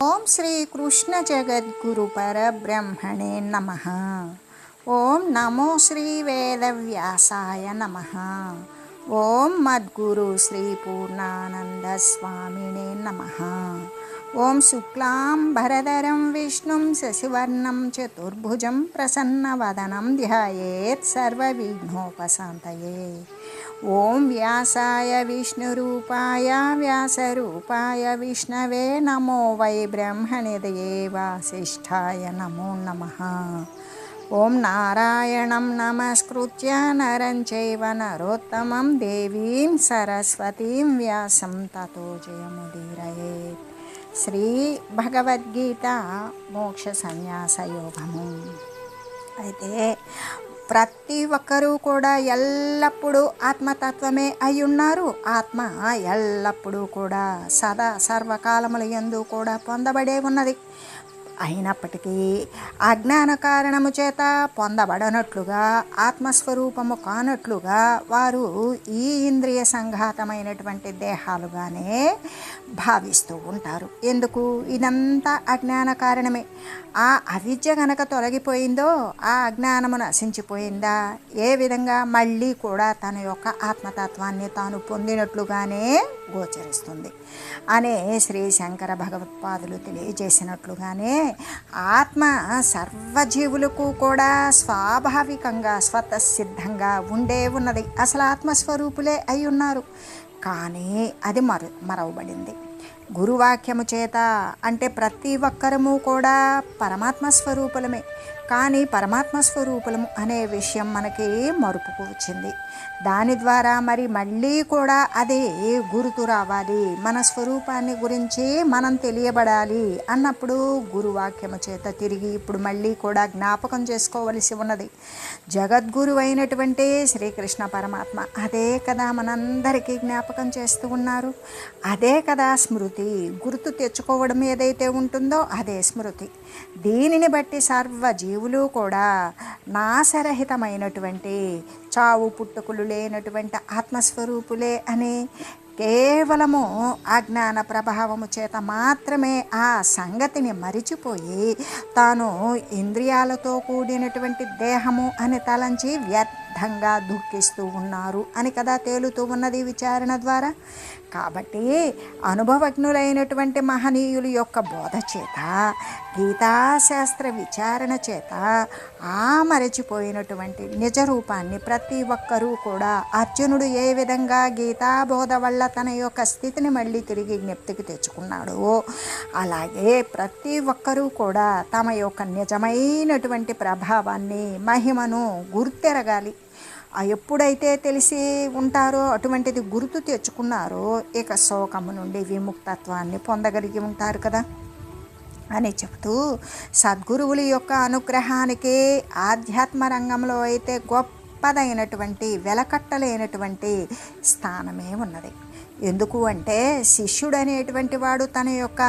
ఓం శ్రీ కృష్ణ జగద్గురు పరబ్రహ్మణే నమః. ఓం నమో శ్రీ వేదవ్యాసాయ నమః. ఓం మద్గురు శ్రీ పూర్ణానంద స్వామినే నమః. ఓం శుక్లాం భరధరం విష్ణుం శశివర్ణం చతుర్భుజం ప్రసన్నవదనం ధ్యాయేత్ సర్వవిఘ్నోపశాంతయే. ఓం వ్యాసాయ విష్ణురూపాయ వ్యాసరూపాయ విష్ణవే నమో వై బ్రహ్మనిధయే వాసిష్ఠాయ నమో నమః. ఓం నారాయణం నమస్కృత్య నరం చైవ నరోత్తమం దేవీం సరస్వతీం వ్యాసం తతో జయముదీరయేత్. శ్రీ భగవద్గీత మోక్ష సన్యాస యోగము. అయితే ప్రతి ఒక్కరూ కూడా ఎల్లప్పుడూ ఆత్మతత్వమే అయి ఉన్నారు. ఆత్మ ఎల్లప్పుడూ కూడా సదా సర్వకాలముల యందు కూడా పొందబడే ఉన్నది. అయినప్పటికీ అజ్ఞాన కారణము చేత పొందబడనట్లుగా ఆత్మస్వరూపము కానట్లుగా వారు ఈ ఇంద్రియ సంఘాతమైనటువంటి దేహాలుగానే భావిస్తూ ఉంటారు. ఎందుకు? ఇదంతా అజ్ఞాన కారణమే. ఆ అవిద్య గనక తొలగిపోయిందో, ఆ అజ్ఞానము నశించిపోయిందా, ఏ విధంగా మళ్ళీ కూడా తన యొక్క ఆత్మతత్వాన్ని తాను పొందినట్లుగానే గోచరిస్తుంది అనే శ్రీ శంకర భగవత్పాదులు తెలియజేసినట్లుగానే ఆత్మ సర్వజీవులకు కూడా స్వాభావికంగా స్వతసిద్ధంగా ఉండే ఉన్నది. అసలు ఆత్మస్వరూపులే అయి ఉన్నారు. కానీ అది మరవబడింది గురువాక్యము చేత. అంటే ప్రతి ఒక్కరము కూడా పరమాత్మ స్వరూపులమే. కానీ పరమాత్మ స్వరూపులము అనే విషయం మనకి మరుపుకు వచ్చింది. దాని ద్వారా మరి మళ్ళీ కూడా అదే గుర్తు రావాలి, మన స్వరూపాన్ని గురించి మనం తెలియబడాలి అన్నప్పుడు గురువాక్యము చేత తిరిగి ఇప్పుడు మళ్ళీ కూడా జ్ఞాపకం చేసుకోవలసి ఉన్నది. జగద్గురు అయినటువంటి శ్రీకృష్ణ పరమాత్మ అదే కదా మనందరికీ జ్ఞాపకం చేస్తూ ఉన్నారు. అదే కదా స్మృతి. గుర్తు తెచ్చుకోవడం ఏదైతే ఉంటుందో అదే స్మృతి. దీనిని బట్టి సర్వజీవులు కూడా నాశరహితమైనటువంటి చావు పుట్టుకులు లేనటువంటి ఆత్మస్వరూపులే అని కేవలము అజ్ఞాన ప్రభావము చేత మాత్రమే ఆ సంగతిని మరిచిపోయి తాను ఇంద్రియాలతో కూడినటువంటి దేహము అని తలంచి వ్యర్థంగా దుఃఖిస్తూ ఉన్నారు అని కదా తేలుతూ ఉన్నది విచారణ ద్వారా. కాబట్టి అనుభవజ్ఞులైనటువంటి మహనీయుల యొక్క బోధ చేత, గీతాశాస్త్ర విచారణ చేత ఆ మరచిపోయినటువంటి నిజరూపాన్ని ప్రతి ఒక్కరూ కూడా అర్జునుడు ఏ విధంగా గీతాబోధ వల్ల తన యొక్క స్థితిని మళ్ళీ తిరిగి జ్ఞప్తికి తెచ్చుకున్నాడో, అలాగే ప్రతి ఒక్కరూ కూడా తమ యొక్క నిజమైనటువంటి ప్రభావాన్ని మహిమను గుర్తెరగాలి. ఎప్పుడైతే తెలిసి ఉంటారో, అటువంటిది గుర్తు తెచ్చుకున్నారో, ఇక శోకము నుండి విముక్తత్వాన్ని పొందగలిగి ఉంటారు కదా అని చెబుతూ సద్గురువుల యొక్క అనుగ్రహానికి ఆధ్యాత్మ రంగంలో అయితే గొప్పదైనటువంటి వెలకట్టలేనటువంటి స్థానమే ఉన్నది. ఎందుకు అంటే శిష్యుడు అనేటువంటి వాడు తన యొక్క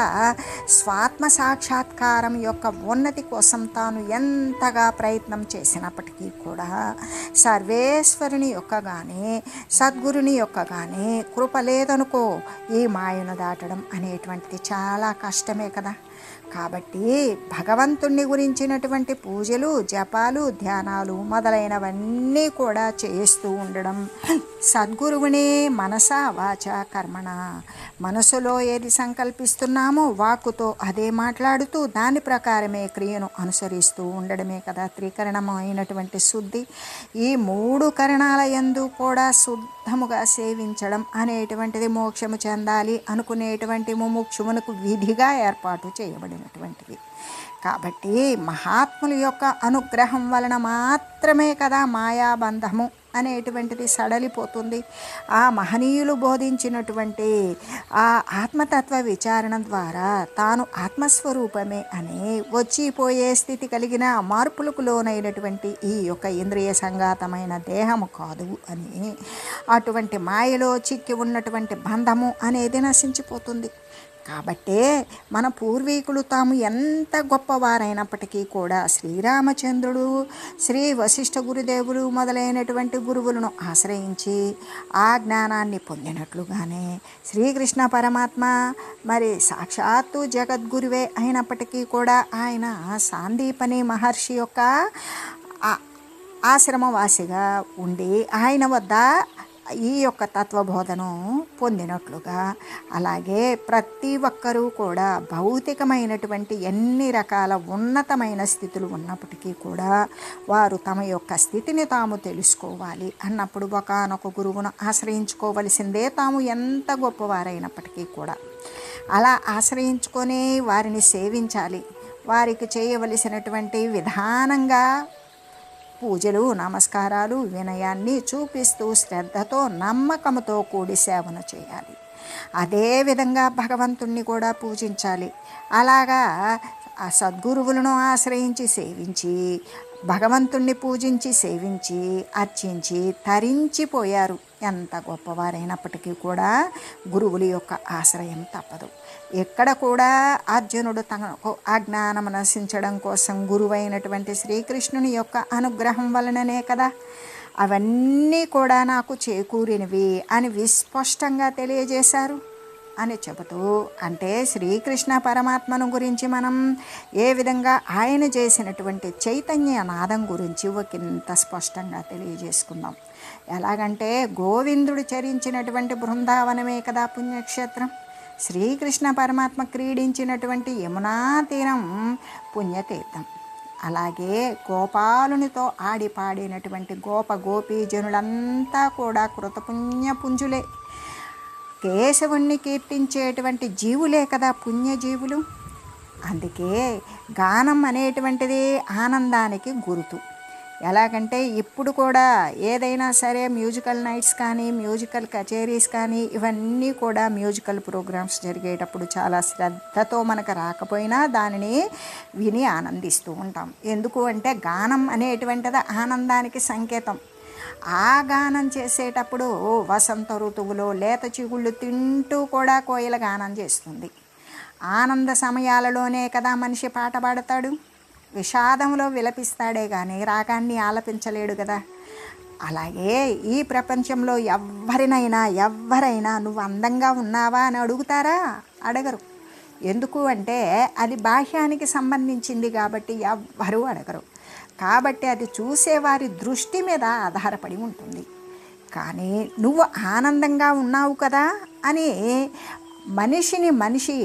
స్వాత్మ సాక్షాత్కారం యొక్క ఉన్నతి కోసం తాను ఎంతగా ప్రయత్నం చేసినప్పటికీ కూడా సర్వేశ్వరుని యొక్క కానీ సద్గురుని యొక్క కానీ కృప లేదనుకో ఈ మాయను దాటడం అనేటువంటిది చాలా కష్టమే కదా. కాబట్టి భగవంతుణ్ణి గురించినటువంటి పూజలు, జపాలు, ధ్యానాలు మొదలైనవన్నీ కూడా చేస్తూ ఉండడం, సద్గురువుని మనస వాచ కర్మణ, మనసులో ఏది సంకల్పిస్తున్నామో వాక్కుతో అదే మాట్లాడుతూ దాని ప్రకారమే క్రియను అనుసరిస్తూ ఉండడమే కదా త్రికరణమైనటువంటి శుద్ధి. ఈ 3 కరణాల యందు కూడా శుద్ధముగా సేవించడం అనేటువంటిది మోక్షము చెందాలి అనుకునేటువంటి ముముక్షువునకు విధిగా ఏర్పాటు చేయబడినటువంటిది. కాబట్టి మహాత్ముల యొక్క అనుగ్రహం వలన మాత్రమే కదా మాయాబంధము అనేటువంటిది సడలిపోతుంది. ఆ మహనీయులు బోధించినటువంటి ఆ ఆత్మతత్వ విచారణ ద్వారా తాను ఆత్మస్వరూపమే అని వచ్చిపోయే స్థితి కలిగిన మార్పులకు లోనైనటువంటి ఈ యొక్క ఇంద్రియ సంఘాతమైన దేహము కాదు అని, అటువంటి మాయలో చిక్కి ఉన్నటువంటి బంధము అనేది నశించిపోతుంది. కాబట్టే మన పూర్వీకులు తాము ఎంత గొప్పవారైనప్పటికీ కూడా శ్రీరామచంద్రుడు, శ్రీ వశిష్ఠ గురుదేవులు మొదలైనటువంటి గురువులను ఆశ్రయించి ఆ జ్ఞానాన్ని పొందినట్లుగానే శ్రీకృష్ణ పరమాత్మ మరి సాక్షాత్తు జగద్గురువే అయినప్పటికీ కూడా ఆయన సాందీపని మహర్షి యొక్క ఆశ్రమవాసిగా ఉండి ఆయన వద్ద ఈ యొక్క తత్వబోధను పొందినట్లుగా, అలాగే ప్రతి ఒక్కరూ కూడా భౌతికమైనటువంటి ఎన్ని రకాల ఉన్నతమైన స్థితులు ఉన్నప్పటికీ కూడా వారు తమ యొక్క స్థితిని తాము తెలుసుకోవాలి అన్నప్పుడు ఒకానొక గురువును ఆశ్రయించుకోవలసిందే, తాము ఎంత గొప్పవారైనప్పటికీ కూడా అలా ఆశ్రయించుకొని వారిని సేవించాలి. వారికి చేయవలసినటువంటి విధానంగా పూజలు, నమస్కారాలు, వినయాన్ని చూపిస్తూ శ్రద్ధతో, నమ్మకంతో కూడి సేవను చేయాలి. అదేవిధంగా భగవంతుణ్ణి కూడా పూజించాలి. అలాగా ఆ సద్గురువులను ఆశ్రయించి సేవించి, భగవంతుణ్ణి పూజించి సేవించి అర్చించి తరించిపోయారు. ఎంత గొప్పవారైనప్పటికీ కూడా గురువుల యొక్క ఆశ్రయం తప్పదు. ఎక్కడ కూడా అర్జునుడు తనకు అజ్ఞానం నశించడం కోసం గురువైనటువంటి శ్రీకృష్ణుని యొక్క అనుగ్రహం వలననే కదా అవన్నీ కూడా నాకు చేకూరినవి అని విస్పష్టంగా తెలియజేశారు అని చెబుతూ, అంటే శ్రీకృష్ణ పరమాత్మను గురించి మనం ఏ విధంగా ఆయన చేసినటువంటి చైతన్య నాదం గురించి ఒకంత స్పష్టంగా తెలియజేసుకుందాం. ఎలాగంటే గోవిందుడు చరించినటువంటి బృందావనమే కదా పుణ్యక్షేత్రం. శ్రీకృష్ణ పరమాత్మ క్రీడించినటువంటి యమునా తీరం పుణ్యతీర్థం. అలాగే గోపాలునితో ఆడిపాడినటువంటి గోపీజనులంతా కూడా కృతపుణ్యపుంజులే. కేశవుణ్ణి కీర్తించేటువంటి జీవులే కదా పుణ్యజీవులు. అందుకే గానం అనేటువంటిది ఆనందానికి గుర్తు. ఎలాగంటే ఇప్పుడు కూడా ఏదైనా సరే మ్యూజికల్ నైట్స్ కానీ, మ్యూజికల్ కచేరీస్ కానీ, ఇవన్నీ కూడా మ్యూజికల్ ప్రోగ్రామ్స్ జరిగేటప్పుడు చాలా శ్రద్ధతో మనకు రాకపోయినా దానిని విని ఆనందిస్తూ ఉంటాం. ఎందుకు అంటే గానం అనేటువంటిది ఆనందానికి సంకేతం. ఆ గానం చేసేటప్పుడు వసంత ఋతువులో లేత చిగుళ్ళు తింటూ కూడా కోయిల గానం చేస్తుంది. ఆనంద సమయాలలోనే కదా మనిషి పాట పాడతాడు. విషాదంలో విలపిస్తాడే కానీ రాగాన్ని ఆలపించలేడు కదా. అలాగే ఈ ప్రపంచంలో ఎవరైనా నువ్వు అందంగా ఉన్నావా అని అడుగుతారా? అడగరు. ఎందుకు అంటే అది బాహ్యానికి సంబంధించింది కాబట్టి ఎవ్వరూ అడగరు. కాబట్టి అది చూసేవారి దృష్టి మీద ఆధారపడి ఉంటుంది. కానీ నువ్వు ఆనందంగా ఉన్నావు కదా అని మనిషి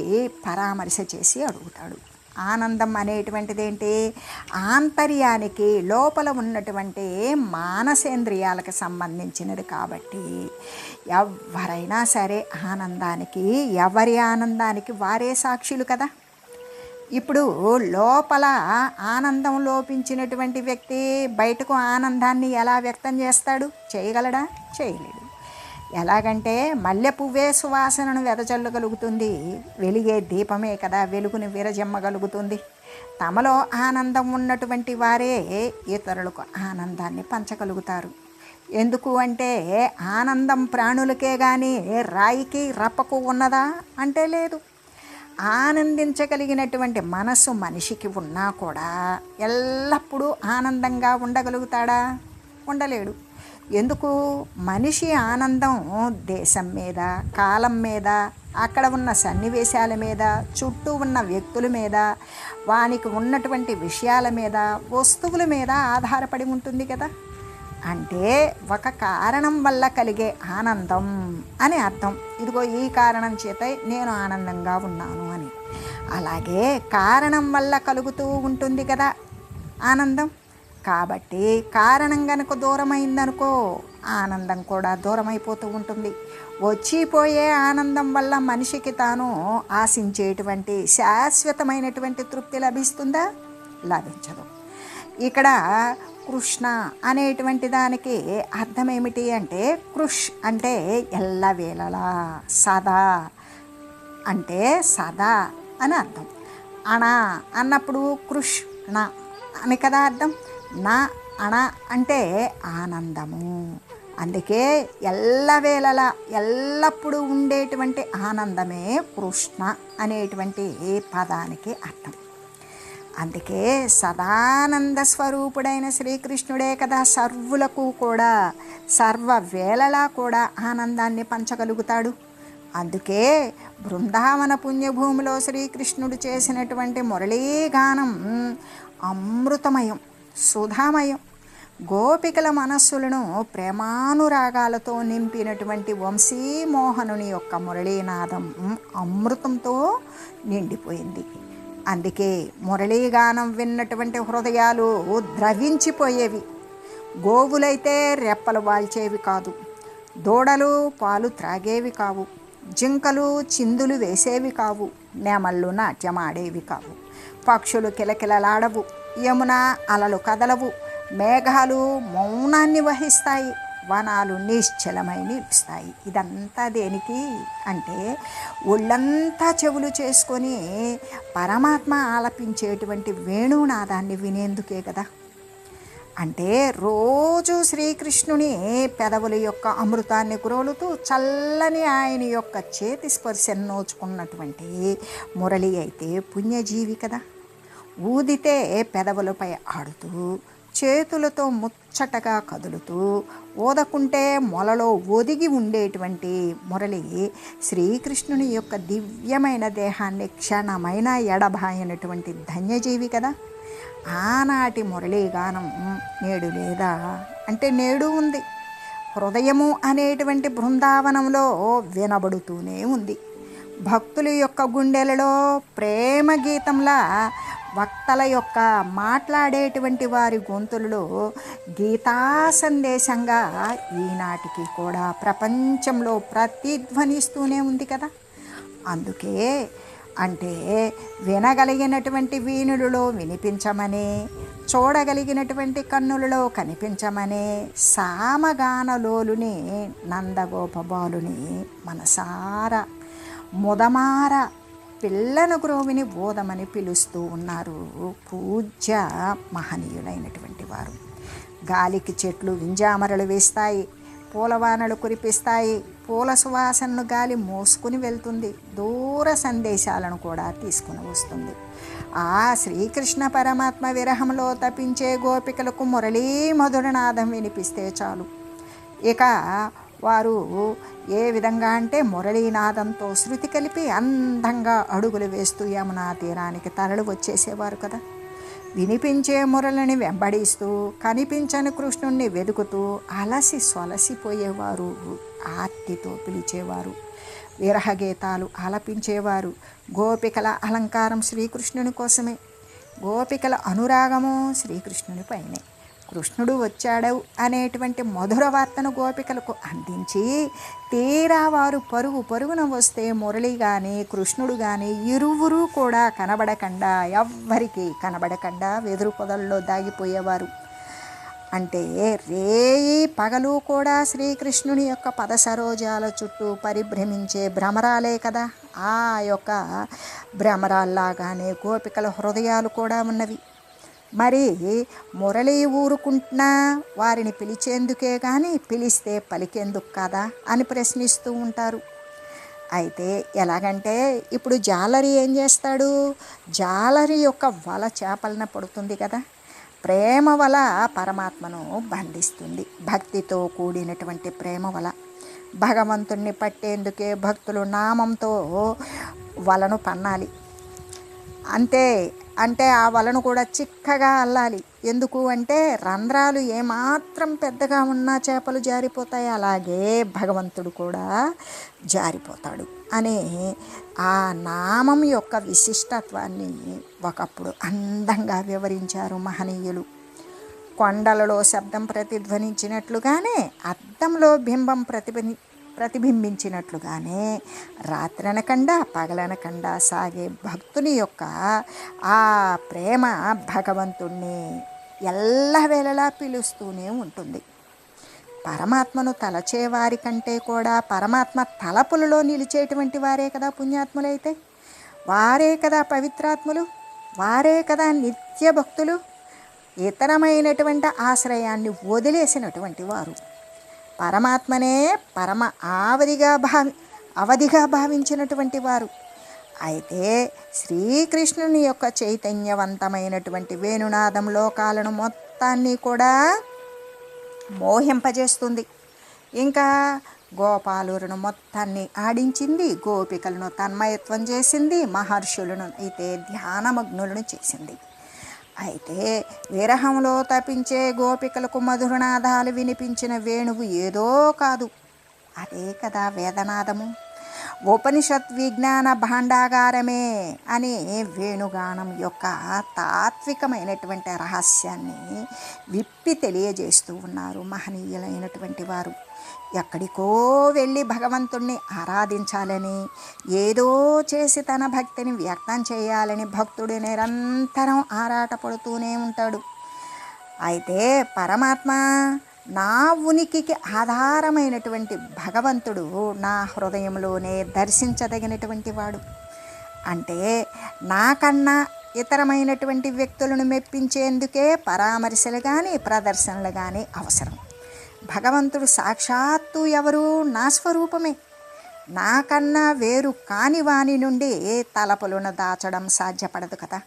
పరామర్శ చేసి అడుగుతాడు. ఆనందం అనేటువంటిది ఏంటి? ఆంతర్యానికి లోపల ఉన్నటువంటి మానసేంద్రియాలకు సంబంధించినది. కాబట్టి ఎవరైనా సరే ఆనందానికి, ఎవరి ఆనందానికి వారే సాక్షులు కదా. ఇప్పుడు లోపల ఆనందం లోపించినటువంటి వ్యక్తి బయటకు ఆనందాన్ని ఎలా వ్యక్తం చేస్తాడు? చేయగలడా? చేయలేడు. ఎలాగంటే మల్లె పువ్వే సువాసనను వెదజల్లగలుగుతుంది, వెలిగే దీపమే కదా వెలుగుని విరజమ్మగలుగుతుంది. తమలో ఆనందం ఉన్నటువంటి వారే ఇతరులకు ఆనందాన్ని పంచగలుగుతారు. ఎందుకు అంటే ఆనందం ప్రాణులకే కానీ రాయికి రప్పకు ఉన్నదా అంటే లేదు. ఆనందించగలిగినటువంటి మనసు మనిషికి ఉన్నా కూడా ఎల్లప్పుడూ ఆనందంగా ఉండగలుగుతాడా? ఉండలేడు. ఎందుకు? మనిషి ఆనందం దేశం మీద, కాలం మీద, అక్కడ ఉన్న సన్నివేశాల మీద, చుట్టూ ఉన్న వ్యక్తుల మీద, వానికి ఉన్నటువంటి విషయాల మీద, వస్తువుల మీద ఆధారపడి ఉంటుంది కదా. అంటే ఒక కారణం వల్ల కలిగే ఆనందం అని అర్థం. ఇదిగో ఈ కారణం చేత నేను ఆనందంగా ఉన్నాను అని. అలాగే కారణం వల్ల కలుగుతూ ఉంటుంది కదా ఆనందం. కాబట్టి కారణం కనుక దూరమైందనుకో ఆనందం కూడా దూరం అయిపోతూ ఉంటుంది. వచ్చిపోయే ఆనందం వల్ల మనిషికి తాను ఆశించేటువంటి శాశ్వతమైనటువంటి తృప్తి లభిస్తుందా? లభించదు. ఇక్కడ కృష్ణ అనేటువంటి దానికి అర్థం ఏమిటి అంటే కృష్ అంటే ఎల్లవేళలా, సదా అంటే సదా అని అర్థం. అణ అన్నప్పుడు కృష్ణ అని కదా అర్థం. నా అణ అంటే ఆనందము, అందుకే ఎల్లవేళలా ఎల్లప్పుడూ ఉండేటువంటి ఆనందమే కృష్ణ అనేటువంటి పదానికి అర్థం. అందుకే సదానంద స్వరూపుడైన శ్రీకృష్ణుడే కదా సర్వులకు కూడా సర్వవేళలా కూడా ఆనందాన్ని పంచగలుగుతాడు. అందుకే బృందావన పుణ్యభూమిలో శ్రీకృష్ణుడు చేసినటువంటి మురళీగానం అమృతమయం, సుధామయం. గోపికల మనస్సులను ప్రేమానురాగాలతో నింపినటువంటి వంశీమోహనుని యొక్క మురళీనాదం అమృతంతో నిండిపోయింది. అందుకే మురళీగానం విన్నటువంటి హృదయాలు ద్రవించిపోయేవి. గోవులైతే రెప్పలు వాల్చేవి కాదు, దూడలు పాలు త్రాగేవి కావు, జింకలు చిందులు వేసేవి కావు, నెమళ్ళు నాట్యమాడేవి కావు, పక్షులు కిలకిలలాడవు, యమున అలలు కదలవు, మేఘాలు మౌనాన్ని వహిస్తాయి, వనాలు నిశ్చలమై నిలుస్తాయి. ఇదంతా దేనికి అంటే ఒళ్ళంతా చెవులు చేసుకొని పరమాత్మ ఆలపించేటువంటి వేణునాదాన్ని వినేందుకే కదా. అంటే రోజు శ్రీకృష్ణుని పెదవుల యొక్క అమృతాన్ని కురోలుతూ చల్లని ఆయన యొక్క చేతి స్పర్శను నోచుకున్నటువంటి మురళి అయితే పుణ్యజీవి కదా. ఊదితే పెదవులపై ఆడుతూ, చేతులతో ముచ్చటగా కదులుతూ, ఓదకుంటే మొలలో ఒదిగి ఉండేటువంటి మురళి శ్రీకృష్ణుని యొక్క దివ్యమైన దేహాన్ని క్షణమైన ఎడబాయనటువంటి ధన్యజీవి కదా. ఆనాటి మురళీగానం నేడు లేదా అంటే నేడు ఉంది. హృదయము అనేటువంటి బృందావనంలో వినబడుతూనే ఉంది. భక్తుల యొక్క గుండెలలో ప్రేమ గీతంలా వక్తల యొక్క మాట్లాడేటువంటి వారి గొంతులలో గీతా సందేశంగా ఈనాటికి కూడా ప్రపంచంలో ప్రతిధ్వనిస్తూనే ఉంది కదా. అందుకే అంటే వినగలిగినటువంటి వీణులలో వినిపించమని, చూడగలిగినటువంటి కన్నులలో కనిపించమని సామగానలోలుని నందగోపబాలుని మనసారా ముదమార పిల్లను గ్రోవిని బోధమని పిలుస్తూ ఉన్నారు పూజ్య మహనీయులైనటువంటి వారు. గాలికి చెట్లు వింజామరలు వేస్తాయి, పూలవానలు కురిపిస్తాయి, పూల సువాసనను గాలి మోసుకుని వెళ్తుంది, దూర సందేశాలను కూడా తీసుకుని వస్తుంది. ఆ శ్రీకృష్ణ పరమాత్మ విరహంలో తపించే గోపికలకు మురళీ మధురనాదం వినిపిస్తే చాలు. ఇక వారు ఏ విధంగా అంటే మురళీనాదంతో శృతి కలిపి అందంగా అడుగులు వేస్తూ యమునా తీరానికి తరలి వచ్చేసేవారు కదా. వినిపించే మురళిని వెంబడిస్తూ కనిపించని కృష్ణుణ్ణి వెతుకుతూ అలసి సొలసిపోయేవారు, ఆర్తితో పిలిచేవారు, విరహగీతాలు ఆలపించేవారు. గోపికల అలంకారం శ్రీకృష్ణుని కోసమే, గోపికల అనురాగము శ్రీకృష్ణుని పైనే. కృష్ణుడు వచ్చాడు అనేటువంటి మధుర వార్తను గోపికలకు అందించి తీరా వారు పరుగు పరుగున వస్తే మురళి కానీ కృష్ణుడు కానీ ఇరువురు కూడా కనబడకుండా, ఎవ్వరికి కనబడకుండా వెదురు పొదల్లో దాగిపోయేవారు. అంటే రేయి పగలు కూడా శ్రీకృష్ణుని యొక్క పదసరోజాల చుట్టూ పరిభ్రమించే భ్రమరాలే కదా. ఆ యొక్క భ్రమరాల్లాగానే గోపికల హృదయాలు కూడా ఉన్నవి. మరి మురళి ఊరుకుంటున్నా వారిని పిలిచేందుకే కానీ పిలిస్తే పలికేందుకు కదా అని ప్రశ్నిస్తూ ఉంటారు. అయితే ఎలాగంటే ఇప్పుడు జాలరి ఏం చేస్తాడు, జాలరి యొక్క వల చేపలన పడుతుంది కదా. ప్రేమ వల పరమాత్మను బంధిస్తుంది, భక్తితో కూడినటువంటి ప్రేమ వల. భగవంతుణ్ణి పట్టేందుకే భక్తులు నామంతో వలను పన్నాలి. అంటే ఆ వలను కూడా చిక్కగా అల్లాలి. ఎందుకు అంటే రంధ్రాలు ఏమాత్రం పెద్దగా ఉన్నా చేపలు జారిపోతాయి, అలాగే భగవంతుడు కూడా జారిపోతాడు అనే ఆ నామం యొక్క విశిష్టత్వాన్ని ఒకప్పుడు అందంగా వివరించారు మహనీయులు. కొండలలో శబ్దం ప్రతిధ్వనించినట్లుగానే, అద్దంలో బింబం ప్రతిబింబించినట్లుగానే రాత్రనకుండా పగలనకుండా సాగే భక్తుని యొక్క ఆ ప్రేమ భగవంతుణ్ణి ఎల్లవేళలా పిలుస్తూనే ఉంటుంది. పరమాత్మను తలచేవారి కంటే కూడా పరమాత్మ తలపులలో నిలిచేటువంటి వారే కదా పుణ్యాత్ములైతే, వారే కదా పవిత్రాత్ములు, వారే కదా నిత్య భక్తులు, ఇతరమైనటువంటి ఆశ్రయాన్ని వదిలేసినటువంటి వారు. పరమాత్మనే పరమ అవధిగా భావించినటువంటి వారు. అయితే శ్రీకృష్ణుని యొక్క చైతన్యవంతమైనటువంటి వేణునాదం లోకాలను మొత్తాన్ని కూడా మోహింపజేస్తుంది. ఇంకా గోపాలులను మొత్తాన్ని ఆడించింది, గోపికలను తన్మయత్వం చేసింది, మహర్షులను అయితే ధ్యానమగ్నులను చేసింది. అయితే విరహంలో తపించే గోపికలకు మధురనాదాలు వినిపించిన వేణువు ఏదో కాదు, అదే కదా వేదనాదము. ఉపనిషత్ విజ్ఞాన భాండాగారమే అని వేణుగానం యొక్క తాత్వికమైనటువంటి రహస్యాన్ని విప్పి తెలియజేస్తూ ఉన్నారు మహనీయులైనటువంటి వారు. ఎక్కడికో వెళ్ళి భగవంతుణ్ణి ఆరాధించాలని, ఏదో చేసి తన భక్తిని వ్యక్తం చేయాలని భక్తుడు నిరంతరం ఆరాటపడుతూనే ఉంటాడు. అయితే పరమాత్మ నా ఉనికికి ఆధారమైనటువంటి భగవంతుడు నా హృదయంలోనే దర్శించదగినటువంటి వాడు. అంటే నాకన్నా ఇతరమైనటువంటి వ్యక్తులను మెప్పించేందుకే పరామర్శలు కానీ ప్రదర్శనలు కానీ అవసరం. భగవంతుడు సాక్షాత్తు ఎవరు? నా స్వరూపమే. నాకన్నా వేరు కాని వాని నుండి తలపులను దాచడం సాధ్యపడదు కదా.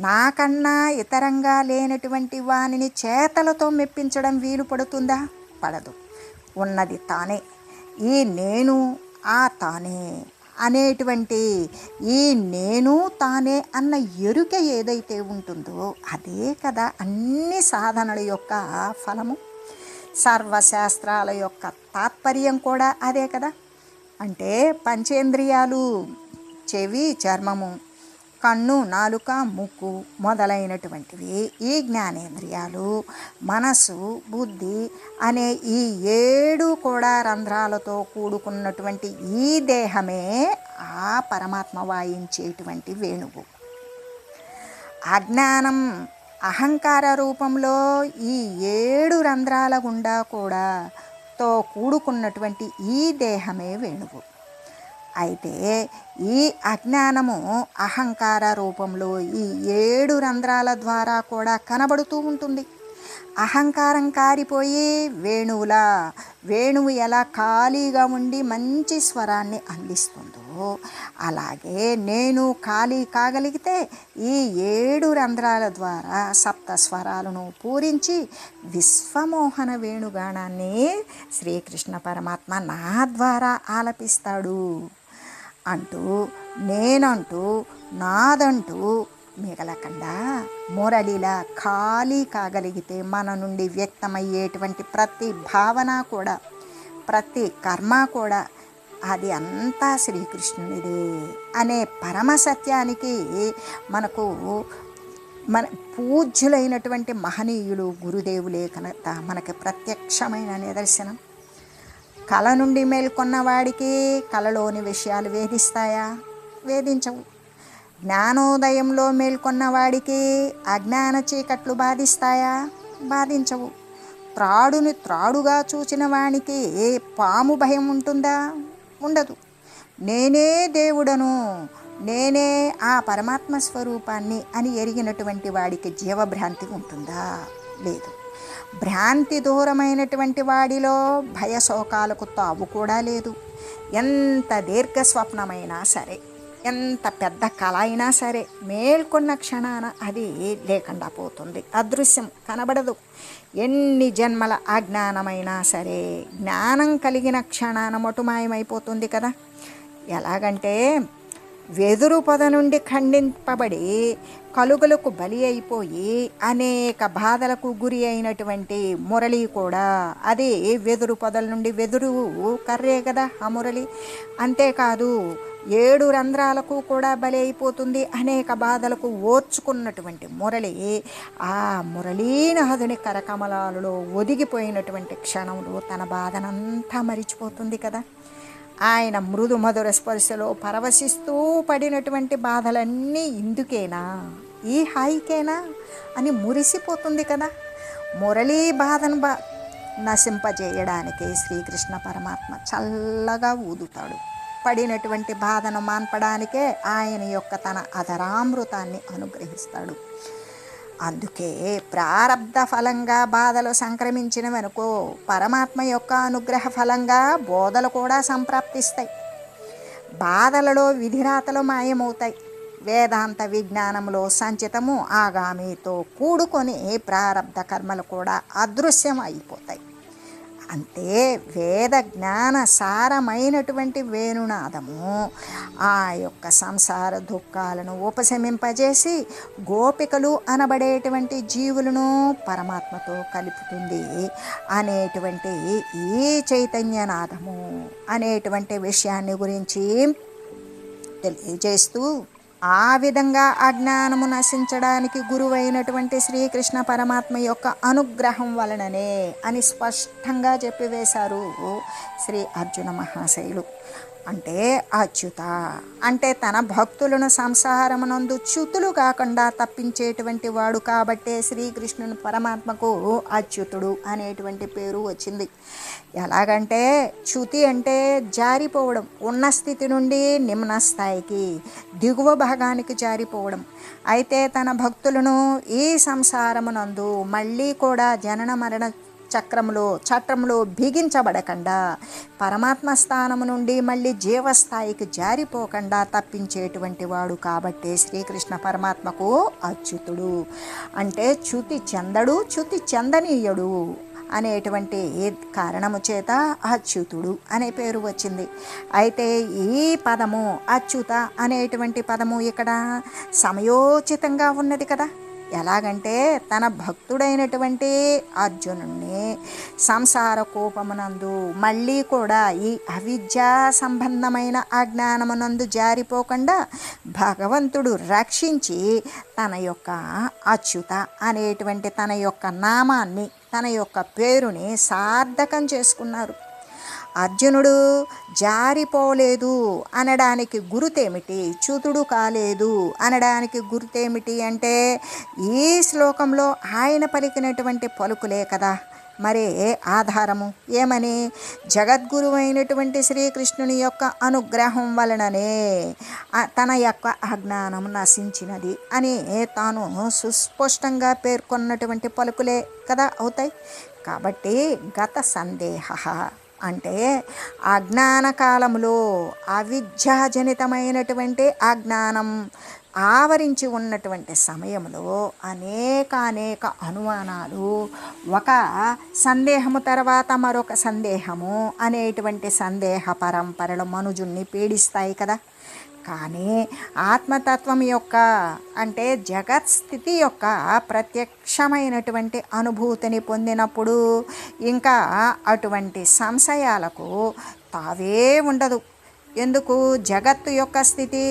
నాకన్నా ఇతరంగా లేనటువంటి వానిని చేతలతో మెప్పించడం వీలు పడుతుందా? పడదు. ఉన్నది తానే. ఈ నేను ఆ తానే అనేటువంటి ఈ నేను తానే అన్న ఎరుక ఏదైతే ఉంటుందో అదే కదా అన్ని సాధనల యొక్క ఫలము. సర్వశాస్త్రాల యొక్క తాత్పర్యం కూడా అదే కదా. అంటే పంచేంద్రియాలు, చెవి, చర్మము, కన్ను, నాలుక, ముక్కు మొదలైనటువంటివి, ఈ జ్ఞానేంద్రియాలు, మనసు, బుద్ధి అనే ఈ 7 కూడా రంధ్రాలతో కూడుకున్నటువంటి ఈ దేహమే ఆ పరమాత్మ వాయించేటువంటి వేణువు. అజ్ఞానం అహంకార రూపంలో ఈ 7 రంధ్రాల గుండా కూడా కూడుకున్నటువంటి ఈ దేహమే వేణువు. అయితే ఈ అజ్ఞానము అహంకార రూపంలో ఈ 7 రంధ్రాల ద్వారా కూడా కనబడుతూ ఉంటుంది. అహంకారం కారిపోయి వేణువు ఎలా ఖాళీగా ఉండి మంచి స్వరాన్ని అందిస్తుందో అలాగే నేను ఖాళీ కాగలిగితే ఈ 7 రంధ్రాల ద్వారా సప్త స్వరాలను పూరించి విశ్వమోహన వేణుగానాన్ని శ్రీకృష్ణ పరమాత్మ నా ద్వారా ఆలపిస్తాడు అంటూ, నేనంటూ నాదంటూ మిగలకుండా మురళిలా ఖాళీ కాగలిగితే మన నుండి వ్యక్తమయ్యేటువంటి ప్రతి భావన కూడా, ప్రతి కర్మ కూడా అది అంతా శ్రీకృష్ణునిదే అనే పరమ సత్యానికి మన పూజ్యులైనటువంటి మహనీయులు గురుదేవులే కనుక మనకి ప్రత్యక్షమైన నిదర్శనం. కళ నుండి మేల్కొన్నవాడికి కళలోని విషయాలు వేధిస్తాయా? వేధించవు. జ్ఞానోదయంలో మేల్కొన్నవాడికి అజ్ఞాన చీకట్లు బాధిస్తాయా? బాధించవు. త్రాడుని త్రాడుగా చూచిన వానికి పాము భయం ఉంటుందా? ఉండదు. నేనే దేవుడను, నేనే ఆ పరమాత్మ స్వరూపాన్ని అని ఎరిగినటువంటి వాడికి జీవభ్రాంతి ఉంటుందా? లేదు. భ్రాంతి దూరమైనటువంటి వాడిలో భయశోకాలకు తావు కూడా లేదు. ఎంత దీర్ఘస్వప్నమైనా సరే, ఎంత పెద్ద కళ అయినా సరే మేల్కొన్న క్షణాన అది లేకుండా పోతుంది, అదృశ్యం, కనబడదు. ఎన్ని జన్మల అజ్ఞానమైనా సరే జ్ఞానం కలిగిన క్షణాన మటుమాయమైపోతుంది కదా. ఎలాగంటే వెదురు పొద నుండి ఖండింపబడి కలుగులకు బలి అయిపోయి అనేక బాధలకు గురి అయినటువంటి మురళి కూడా అది వెదురు పొదల నుండి, వెదురు కర్రే కదా ఆ మురళి. అంతేకాదు 7 రంధ్రాలకు కూడా బలి అయిపోతుంది. అనేక బాధలకు ఓర్చుకున్నటువంటి మురళి ఆ మురళీనాథుని కరకమలాలలో ఒదిగిపోయినటువంటి క్షణంలో తన బాధనంతా మరిచిపోతుంది కదా. ఆయన మృదు మధుర స్పర్శలో పరవశిస్తూ పడినటువంటి బాధలన్నీ ఇందుకేనా, ఈ హాయికేనా అని మురిసిపోతుంది కదా. మురళీ బాధను నశింపజేయడానికి శ్రీకృష్ణ పరమాత్మ చల్లగా ఊదుతాడు. పడినటువంటి బాధను మాన్పడానికే ఆయన యొక్క తన అధరామృతాన్ని అనుగ్రహిస్తాడు. అందుకే ప్రారబ్ధ ఫలంగా బాధలు సంక్రమించినవనుకో పరమాత్మ యొక్క అనుగ్రహ ఫలంగా బోధలు కూడా సంప్రాప్తిస్తాయి. బాధలలో విధిరాతలు మాయమవుతాయి. వేదాంత విజ్ఞానంలో సంచితము ఆగామితో కూడుకొని ప్రారబ్ధ కర్మలు కూడా అదృశ్యం అయిపోతాయి. అంటే వేద జ్ఞాన సారమైనటువంటి వేణునాదము ఆ యొక్క సంసార దుఃఖాలను ఉపశమింపజేసి గోపికలు అనబడేటువంటి జీవులను పరమాత్మతో కలుపుతుంది అనేటువంటి ఈ చైతన్యనాదము అనేటువంటి విషయాన్ని గురించి తెలియజేస్తూ ఆ విధంగా అజ్ఞానము నశించడానికి గురువైనటువంటి శ్రీకృష్ణ పరమాత్మ యొక్క అనుగ్రహం వలననే అని స్పష్టంగా చెప్పివేశారు శ్రీ అర్జున మహాశయులు. అంటే అచ్యుత అంటే తన భక్తులను సంసారమునందు చ్యుతులు కాకుండా తప్పించేటువంటి వాడు కాబట్టే శ్రీకృష్ణుని పరమాత్మకు అచ్యుతుడు అనేటువంటి పేరు వచ్చింది. ఎలాగంటే చ్యుతి అంటే జారిపోవడం, ఉన్న స్థితి నుండి నిమ్న స్థాయికి దిగువ భాగానికి జారిపోవడం. అయితే తన భక్తులను ఈ సంసారమునందు మళ్ళీ కూడా జనన మరణ చట్రంలో బిగించబడకుండా పరమాత్మ స్థానము నుండి మళ్ళీ జీవస్థాయికి జారిపోకుండా తప్పించేటువంటి వాడు కాబట్టి శ్రీకృష్ణ పరమాత్మకు అచ్యుతుడు. అంటే చ్యుతి చెందడు, చ్యుతి చెందనీయుడు అనేటువంటి కారణము చేత అచ్యుతుడు అనే పేరు వచ్చింది. అయితే ఈ పదము అచ్యుత అనేటువంటి పదము ఇక్కడ సమయోచితంగా ఉన్నది కదా. ఎలాగంటే తన భక్తుడైనటువంటి అర్జునుణ్ణి సంసార కోపమునందు మళ్ళీ కూడా ఈ అవిద్యా సంబంధమైన అజ్ఞానమునందు జారిపోకుండా భగవంతుడు రక్షించి తన యొక్క అచ్యుత అనేటువంటి తన యొక్క నామాన్ని, తన యొక్క పేరుని సార్థకం చేసుకున్నారు. అర్జునుడు జారిపోలేదు అనడానికి గుర్తేమిటి, చ్యుతుడు కాలేదు అనడానికి గుర్తేమిటి అంటే ఈ శ్లోకంలో ఆయన పలికినటువంటి పలుకులే కదా మరి ఆధారము. ఏమని? జగద్గురువైనటువంటి శ్రీకృష్ణుని యొక్క అనుగ్రహం వలననే తన యొక్క అజ్ఞానం నశించినది అని తాను సుస్పష్టంగా పేర్కొన్నటువంటి పలుకులే కదా అవుతాయి. కాబట్టి గత సందేహ అంటే అజ్ఞాన కాలంలో అవిద్యాజనితమైనటువంటి అజ్ఞానం ఆవరించి ఉన్నటువంటి సమయంలో అనేక అనుమానాలు, ఒక సందేహము తర్వాత మరొక సందేహము అనేటువంటి సందేహ పరంపరలు మనుజుణ్ణి పీడిస్తాయి కదా. కానీ ఆత్మతత్వం యొక్క అంటే జగత్ స్థితి యొక్క ప్రత్యక్షమైనటువంటి అనుభూతిని పొందినప్పుడు ఇంకా అటువంటి సంశయాలకు తావే ఉండదు. ఎందుకు? జగత్తు యొక్క స్థితి,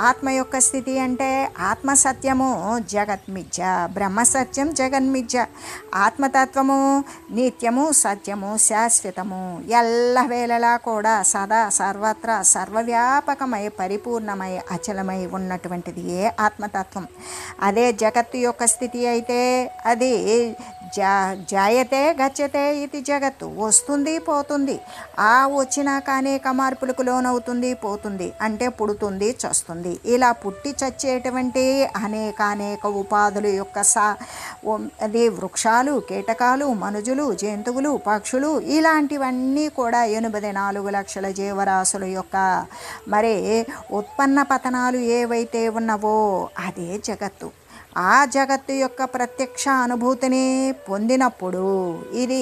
ఆత్మ యొక్క స్థితి అంటే ఆత్మ సత్యము జగన్మిథ్య, బ్రహ్మసత్యం జగన్మిథ్య. ఆత్మతత్వము నిత్యము, సత్యము, శాశ్వతము, ఎల్లవేళలా కూడా సదా సర్వత్రా సర్వవ్యాపకమై పరిపూర్ణమై అచలమై ఉన్నటువంటిది ఏ ఆత్మతత్వం. అదే జగత్తు యొక్క స్థితి అయితే అది జాయతే గచ్చతే ఇది జగత్తు, వస్తుంది పోతుంది. ఆ వచ్చినాక అనేక మార్పులకు లోనవుతుంది పోతుంది, అంటే పుడుతుంది చస్తుంది. ఇలా పుట్టి చచ్చేటువంటి అనేక ఉపాధుల యొక్క అది వృక్షాలు, కీటకాలు, మనుజులు, జంతువులు, పక్షులు ఇలాంటివన్నీ కూడా 84 లక్షల జీవరాశుల యొక్క మరి ఉత్పన్న పతనాలు ఏవైతే ఉన్నవో అదే జగత్తు. ఆ జగత్తు యొక్క ప్రత్యక్ష అనుభూతిని పొందినప్పుడు ఇది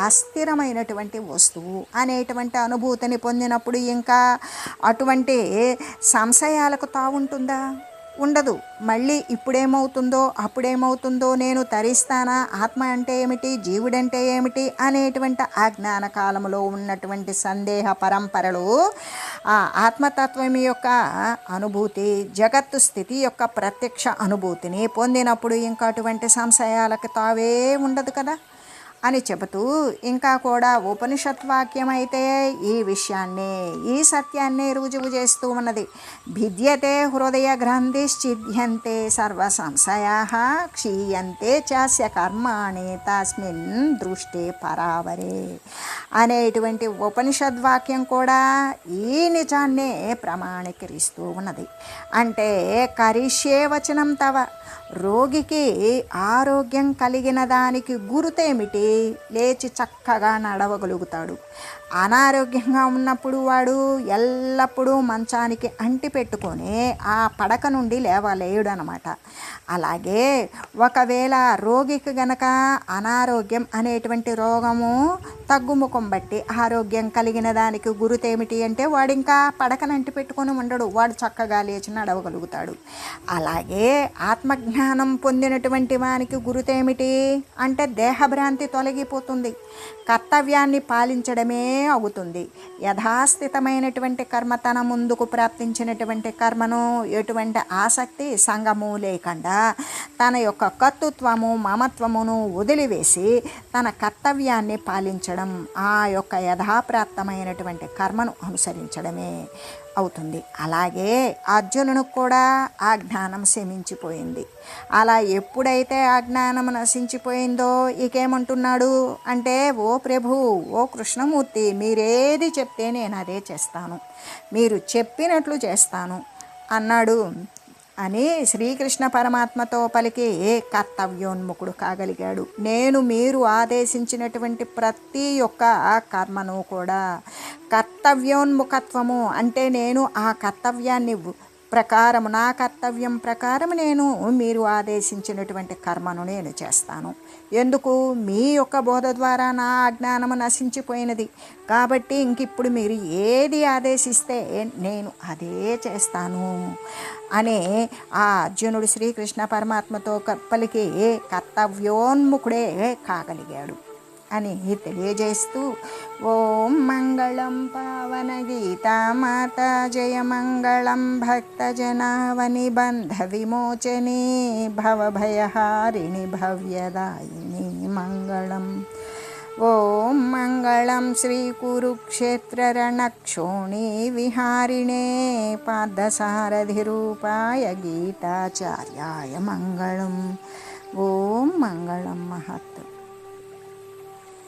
అస్థిరమైనటువంటి వస్తువు అనేటువంటి అనుభూతిని పొందినప్పుడు ఇంకా అటువంటి సంశయాలకు తావుంటుందా? ఉండదు. మళ్ళీ ఇప్పుడేమవుతుందో అప్పుడేమవుతుందో, నేను తరిస్తానా, ఆత్మ అంటే ఏమిటి, జీవుడంటే ఏమిటి అనేటువంటి అజ్ఞాన కాలంలో ఉన్నటువంటి సందేహ పరంపరలు ఆ ఆత్మతత్వం యొక్క అనుభూతి, జగత్తు స్థితి యొక్క ప్రత్యక్ష అనుభూతిని పొందినప్పుడు ఇంకా అటువంటి సంశయాలకు తావే ఉండదు కదా. అని చెబుతూ ఇంకా కూడా ఉపనిషత్ వాక్యం అయితే ఈ విషయాన్ని, ఈ సత్యాన్ని రుజువు చేస్తూ ఉన్నది. భిద్యతే హృదయ గ్రంథిశ్చిద్యంతే సర్వ సంశయా క్షీయంతే చాస్య కర్మాణి తస్మిన్ దృష్టి పరావరే అనేటువంటి ఉపనిషద్వాక్యం కూడా ఈ నిజాన్నే ప్రమాణీకరిస్తూ ఉన్నది. అంటే కరిష్యే వచనం తవ, రోగికి ఆరోగ్యం కలిగిన దానికి గుర్తేమిటి? లేచి చక్కగా నడవగలుగుతాడు. అనారోగ్యంగా ఉన్నప్పుడు వాడు ఎల్లప్పుడూ మంచానికి అంటి పెట్టుకొని ఆ పడక నుండి లేవలేడు అనమాట. అలాగే ఒకవేళ రోగికి గనక అనారోగ్యం అనేటువంటి రోగము తగ్గుముఖం బట్టి ఆరోగ్యం కలిగిన దానికి గుర్తేమిటి అంటే వాడు ఇంకా పడకనంటి పెట్టుకొని ఉండడు, వాడు చక్కగా లేచి నడవగలుగుతాడు. అలాగే ఆత్మజ్ఞానం పొందినటువంటి వానికి గుర్తేమిటి అంటే దేహభ్రాంతి తొలగిపోతుంది, కర్తవ్యాన్ని పాలించడమే అవుతుంది. యథాస్థితమైనటువంటి కర్మ తన ముందుకు ప్రాప్తించినటువంటి కర్మను ఎటువంటి ఆసక్తి సంగము లేకుండా తన యొక్క కర్తృత్వము మమత్వమును వదిలివేసి తన కర్తవ్యాన్ని పాలించడం, ఆ యొక్క యథాప్రాప్తమైనటువంటి కర్మను అనుసరించడమే అవుతుంది. అలాగే అర్జునునికి కూడా ఆ జ్ఞానం శమించిపోయింది. అలా ఎప్పుడైతే ఆ జ్ఞానం నశించిపోయిందో ఇకేమంటున్నాడు అంటే, ఓ ప్రభు, ఓ కృష్ణమూర్తి, మీరేది చెప్తే నేను అదే చేస్తాను, మీరు చెప్పినట్లు చేస్తాను అన్నాడు అని శ్రీకృష్ణ పరమాత్మతో పలికి కర్తవ్యోన్ముఖుడు కాగలిగాడు. నేను మీరు ఆదేశించినటువంటి ప్రతి ఒక్క కర్మను కూడా కర్తవ్యోన్ముఖత్వము అంటే నేను ఆ కర్తవ్యాన్ని ప్రకారం, నా కర్తవ్యం ప్రకారం నేను మీరు ఆదేశించినటువంటి కర్మను నేను చేస్తాను. ఎందుకు? మీ యొక్క బోధ ద్వారా నా అజ్ఞానము నశించిపోయినది కాబట్టి ఇంకిప్పుడు మీరు ఏది ఆదేశిస్తే నేను అదే చేస్తాను అనే ఆ అర్జునుడు శ్రీకృష్ణ పరమాత్మతో పలికి కర్తవ్యోన్ముఖుడే కాగలిగాడు అని తెలియజేస్తూ, ఓం మంగళం పావన గీతామాత, జయ మంగళం భక్తజనావని బంధ విమోచని, భవభయహారిణి భవ్యదాయిని మంగళం. ఓం మంగళం శ్రీ కురుక్షేత్ర రణక్షోణి విహారిణే, పార్థసారథి రూపాయ గీతాచార్యాయ మంగళం. ఓం మంగళం మహత్.